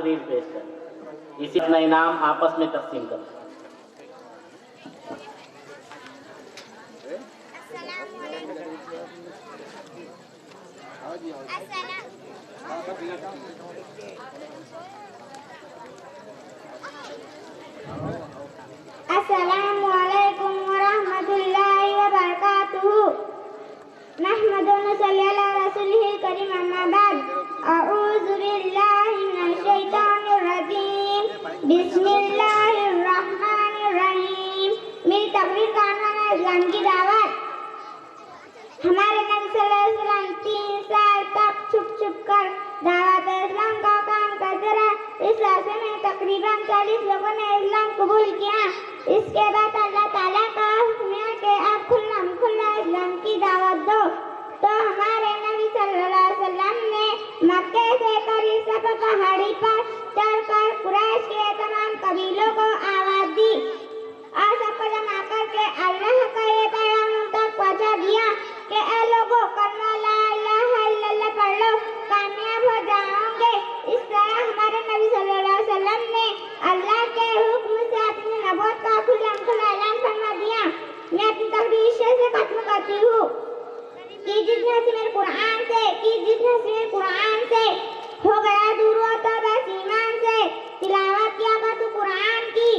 तकरीर पेश करें, इसी अपना इनाम आपस में तकसीम करें। अस्सलामु अलैकुम वरहमतुल्लाहि वबरकातुहू। नहमदुहु व नसल्ली अला रसूलिहिल करीम, अम्मा बाद। अऊज़ु बिल्लाहि मिनश शैतानिर रजीम। बिस्मिल्लाहिर रहमानिर रहीम। मेरी तकरीर का अनवान है इस्लाम की दावत। हमारे नबी सल्लल्लाहु अलैहि वसल्लम 3 साल तक छुप छुप कर दावत इस्लाम का काम करते रहे। इस अरसे में तकरीबन 40 लोगों ने इस्लाम कबूल किया। इसके बाद अल्लाह ताला का हुक्म है कि आप खुल्ला इस्लाम की दावत दो। तो हमारे नबी सल्लल्लाहु अलैहि वसल्लम ने मक्के से करीब सफा पहाड़ी पर चढ़कर कुरैश के तमाम कबीलों को आवाज दी और सबको जमा करके अल्लाह का ये पैगाम उन तक पहुंचा दिया कि ऐ लोगों, कलमा ला इलाहा इल्लल्लाह पढ़ लो, कामयाब हो जाओगे। इस तरह हमारे नबी सल्लल्लाहु अलैहि वसल्लम ने अल्लाह के हुक्म से अपनी नबूवत का खुला ऐलान फरमा दिया। मैं अपनी तकरीर से खत्म करती हूँ कि जितने से मेरे कुरान से हो गया दूर हो तो बस ईमान से। तिलावत किया कर तू कुरान की,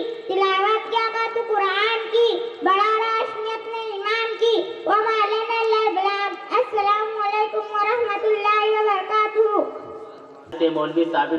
बड़ा रोशनी अपने ईमान की। वमा अलैना इल्ला बलाग। अस्सलामु अलैकुम व रहमतुल्लाहि व बरकातुहू। मौलवी साबिर